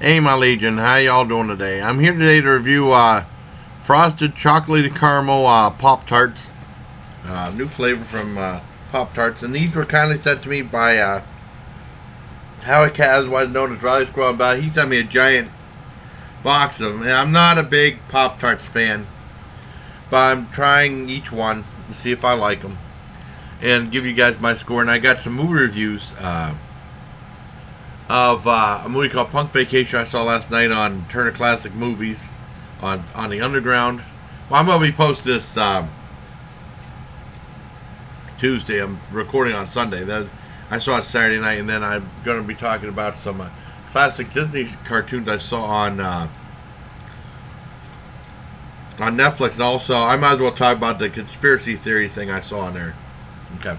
Hey, my Legion, how y'all doing today? I'm here today to review frosted chocolatey caramel pop-tarts. New flavor from pop-tarts, and these were kindly sent to me by Howie Kaz, otherwise known as Riley Squirrel. About he sent me a giant box of them, and I'm not a big pop-tarts fan, but I'm trying each one to see if I like them and give you guys my score. And I got some movie reviews. Of a movie called Punk Vacation I saw last night on Turner Classic Movies on the Underground. Well, I'm going to be posting this Tuesday. I'm recording on Sunday. I saw it Saturday night, and then I'm going to be talking about some classic Disney cartoons I saw on Netflix, and also I might as well talk about the conspiracy theory thing I saw on there. Okay.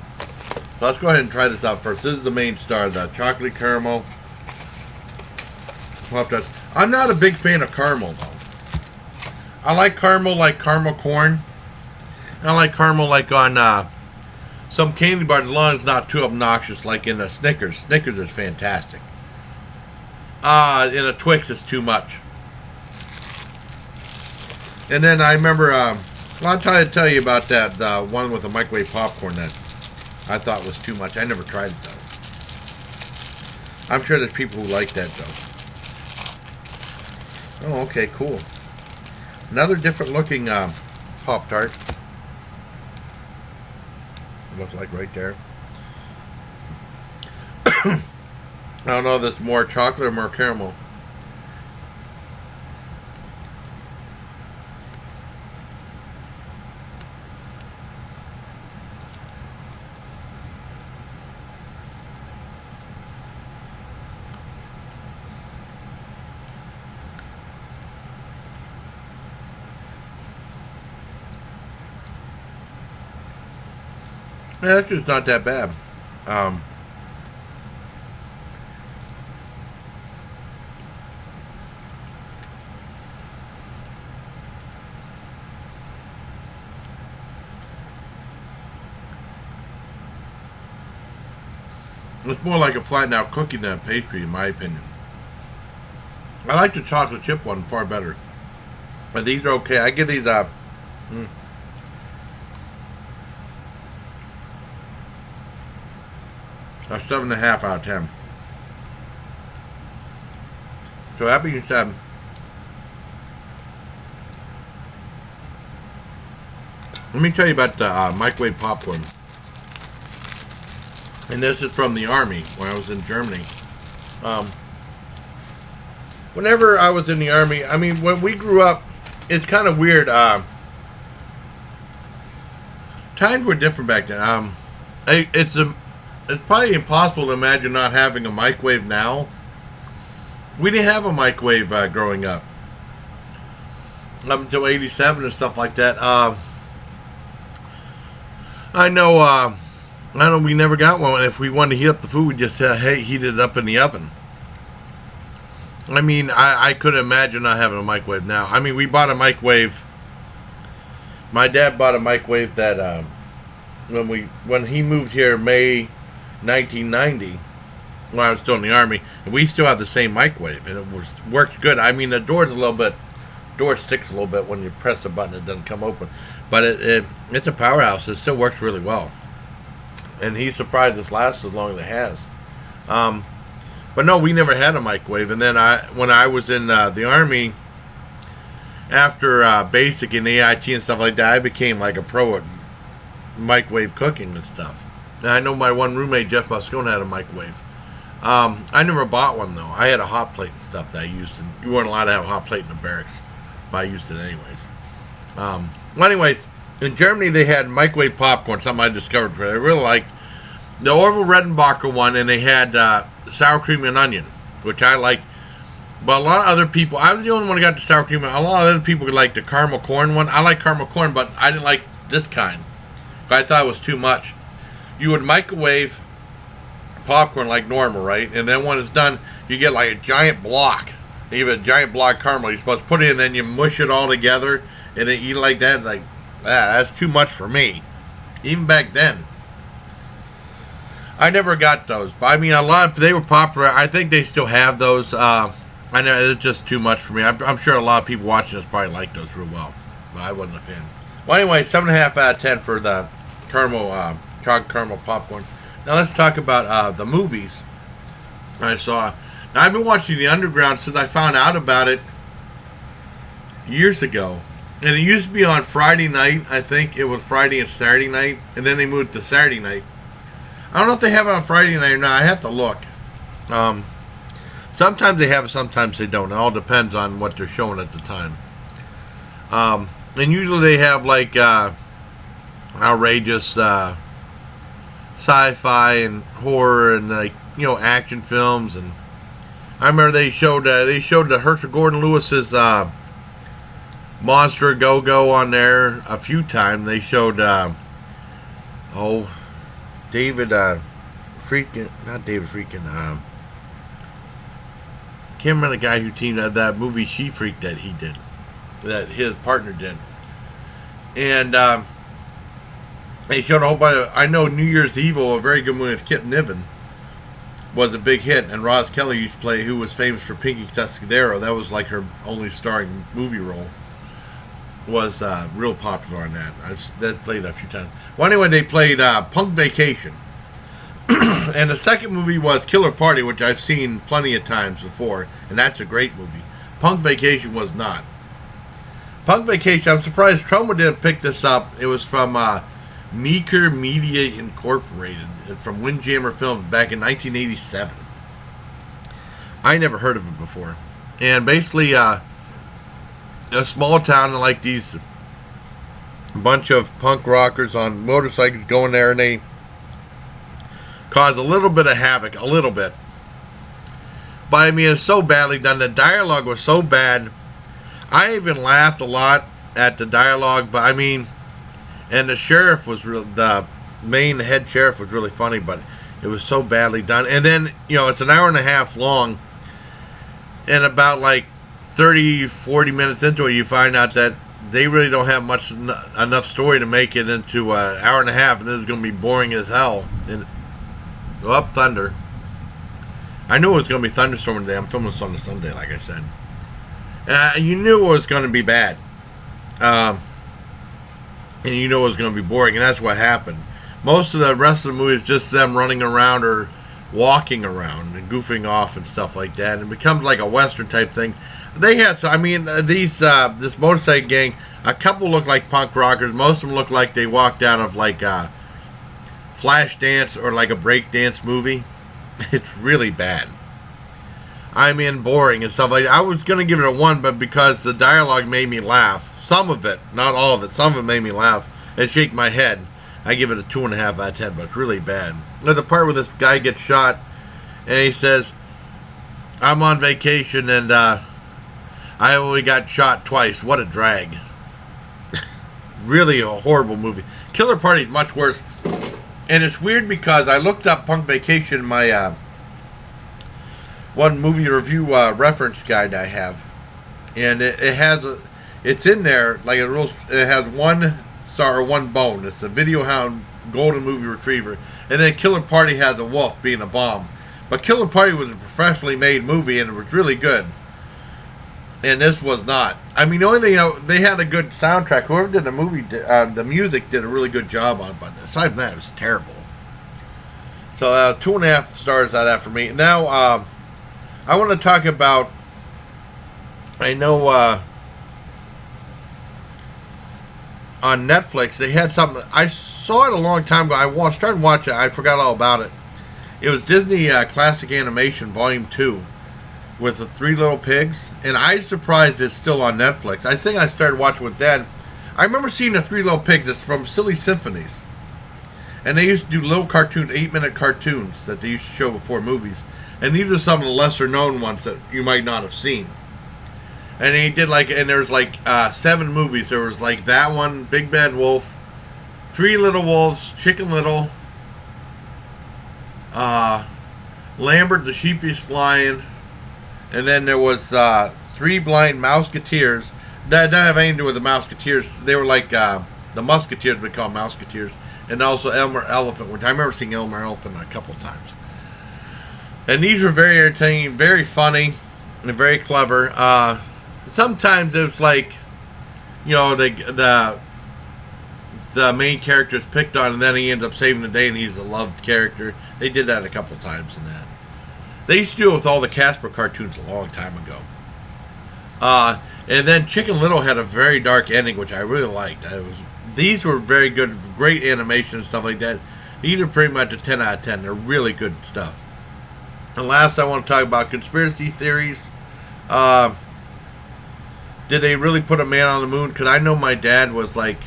So let's go ahead and try this out first. This is the main star, the chocolate caramel Pop-Tarts. I'm not a big fan of caramel, though. I like caramel corn. I like caramel like on some candy bars, as long as it's not too obnoxious, like in a Snickers. Snickers is fantastic. In a Twix, it's too much. And then I remember, I'll try to tell you about that one with the microwave popcorn that I thought was too much. I never tried it, though. I'm sure there's people who like that, though. Oh, okay, cool. Another different looking Pop-Tart. Looks like right there. I don't know if it's more chocolate or more caramel. Yeah, that's just not that bad. It's more like a flattened out cookie than a pastry, in my opinion. I like the chocolate chip one far better. But these are okay. I give these a 7.5 out of 10. So that being said, let me tell you about the microwave popcorn. And this is from the Army when I was in Germany. Whenever I was in the Army, I mean, when we grew up, it's kind of weird. Times were different back then. It's probably impossible to imagine not having a microwave now. We didn't have a microwave growing up. Up until 87 and stuff like that. I know we never got one. If we wanted to heat up the food, we just heat it up in the oven. I mean, I couldn't imagine not having a microwave now. I mean, we bought a microwave. My dad bought a microwave that when he moved here May 1990, when I was still in the Army, and we still have the same microwave, and it works good. I mean, the door sticks a little bit when you press the button; it doesn't come open. But it's a powerhouse. It still works really well, and he's surprised it's lasted as long as it has. But no, we never had a microwave. And then when I was in the Army, after basic and AIT and stuff like that, I became like a pro at microwave cooking and stuff. And I know my one roommate, Jeff Moscone, had a microwave. I never bought one, though. I had a hot plate and stuff that I used. And you weren't allowed to have a hot plate in the barracks, but I used it anyways. Well, anyways, in Germany, they had microwave popcorn, something I discovered. I really liked the Orville Redenbacher one, and they had sour cream and onion, which I liked. But a lot of other people, I was the only one who got the sour cream. A lot of other people like the caramel corn one. I like caramel corn, but I didn't like this kind. I thought it was too much. You would microwave popcorn like normal, right? And then when it's done, you get like a giant block. You have a giant block of caramel you're supposed to put in, and then you mush it all together, and then eat it like that. Like, that's too much for me. Even back then. I never got those. But I mean, they were popular. I think they still have those. I know it's just too much for me. I'm sure a lot of people watching this probably like those real well, but I wasn't a fan. Well, anyway, 7.5 out of 10 for the caramel, chocolate caramel popcorn. Now let's talk about the movies I saw. Now, I've been watching The Underground since I found out about it years ago. And it used to be on Friday night. I think it was Friday and Saturday night. And then they moved to Saturday night. I don't know if they have it on Friday night or not. I have to look. Sometimes they have it, sometimes they don't. It all depends on what they're showing at the time. And usually they have like outrageous sci-fi and horror and like action films. And I remember they showed the Herschel Gordon Lewis's Monster Go-Go on there a few times. They showed David Friedkin, not David Friedkin. Can't remember the guy who teamed that movie She Freak that he did, that his partner did, and they showed a whole bunch of. I know New Year's Evil, a very good movie with Kip Niven, was a big hit, and Roz Kelly used to play, who was famous for Pinky Tuscadero. That was like her only starring movie role. Was real popular on that. I've played that a few times. Well, anyway, they played Punk Vacation. And the second movie was Killer Party, which I've seen plenty of times before, and that's a great movie. Punk Vacation was not. Punk Vacation, I'm surprised Troma didn't pick this up. It was from Meeker Media Incorporated, from Windjammer Films back in 1987. I never heard of it before. And basically, a small town, and like these bunch of punk rockers on motorcycles going there, and they cause a little bit of havoc, a little bit. But I mean, it's so badly done. The dialogue was so bad. I even laughed a lot at the dialogue, but I mean, and the sheriff was the head sheriff was really funny, but it was so badly done. And then, it's an hour and a half long, and about like 30, 40 minutes into it, you find out that they really don't have enough story to make it into an hour and a half, and this is going to be boring as hell. And up thunder. I knew it was going to be thunderstorming today. I'm filming this on a Sunday, like I said. You knew it was going to be bad. And you knew it was going to be boring, and that's what happened. Most of the rest of the movie is just them running around or walking around and goofing off and stuff like that. And it becomes like a Western type thing. They had, this motorcycle gang, a couple look like punk rockers. Most of them look like they walked out of like a flash dance or like a break dance movie. It's really bad. I mean, boring and stuff like that. I was going to give it a 1, but because the dialogue made me laugh, some of it, not all of it, some of it made me laugh and shake my head, I give it a 2.5 out of 10, but it's really bad. There's the part where this guy gets shot and he says, I'm on vacation and I only got shot twice. What a drag. Really a horrible movie. Killer Party is much worse. And it's weird because I looked up Punk Vacation in my one movie review reference guide I have. And it's in there, like it has 1 star or 1 bone. It's a Video Hound Golden Movie Retriever. And then Killer Party has a wolf being a bomb. But Killer Party was a professionally made movie and it was really good. And this was not. I mean, the only thing, they had a good soundtrack. Whoever did the movie, the music did a really good job on it. But aside from that, it was terrible. So 2.5 stars out of that for me. Now, I want to talk about, I know on Netflix, they had something, I saw it a long time ago. I started watching it, I forgot all about it. It was Disney Classic Animation Volume 2. With the 3 Little Pigs, and I'm surprised it's still on Netflix. I think I started watching with Dad. I remember seeing the 3 Little Pigs. It's from Silly Symphonies, and they used to do little cartoons, 8-minute cartoons that they used to show before movies. And these are some of the lesser known ones that you might not have seen. And he did and there's 7 movies. There was like that one, Big Bad Wolf, 3 Little Wolves, Chicken Little, Lambert the Sheepish Lion. And then there was 3 Blind Mouseketeers. That didn't have anything to do with the Mouseketeers. They were like the Musketeers, we call them Mouseketeers. And also Elmer Elephant, which I remember seeing Elmer Elephant a couple times. And these were very entertaining, very funny. and very clever. Sometimes it's like, you know, the main character is picked on, and then he ends up saving the day, and he's a loved character. They did that a couple times in that. They used to do it with all the Casper cartoons a long time ago. And then Chicken Little had a very dark ending, which I really liked. These were very good, great animation and stuff like that. These are pretty much a 10 out of 10. They're really good stuff. And last, I want to talk about conspiracy theories. Did they really put a man on the moon? Because I know my dad was like,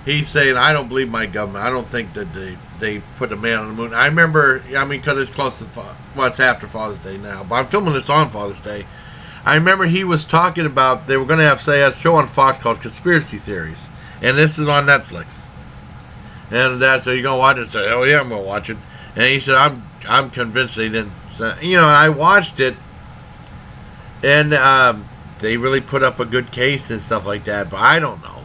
he's saying, I don't believe my government. I don't think that they put a man on the moon. I remember, I mean, because it's close to, well, it's after Father's Day now, but I'm filming this on Father's Day. I remember he was talking about, they were going to have, say, a show on Fox called Conspiracy Theories. And this is on Netflix. And so you're going to watch it? I said, oh yeah, I'm going to watch it. And he said, I'm convinced they didn't. You know, I watched it. And they really put up a good case and stuff like that. But I don't know.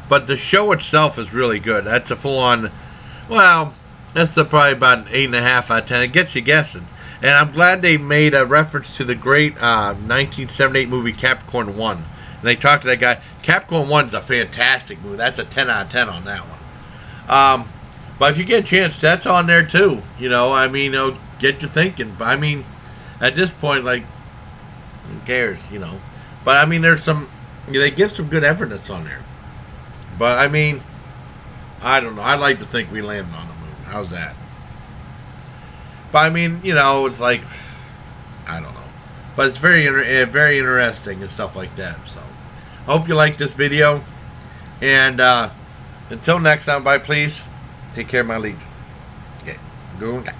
But the show itself is really good. That's a full-on, well, that's probably about an 8.5 out of 10. It gets you guessing. And I'm glad they made a reference to the great 1978 movie Capricorn 1. And they talked to that guy. Capricorn 1 is a fantastic movie. That's a 10 out of 10 on that one. But if you get a chance, that's on there too. You know, I mean, get you thinking. I mean, at this point, like, who cares, you know? But I mean, there's some, they give some good evidence on there. But I mean, I don't know. I'd like to think we landed on the moon. How's that? But I mean, you know, it's like, I don't know. But it's very interesting and stuff like that. So, I hope you like this video. And until next time, bye, please. Take care of my legion. Okay, good night.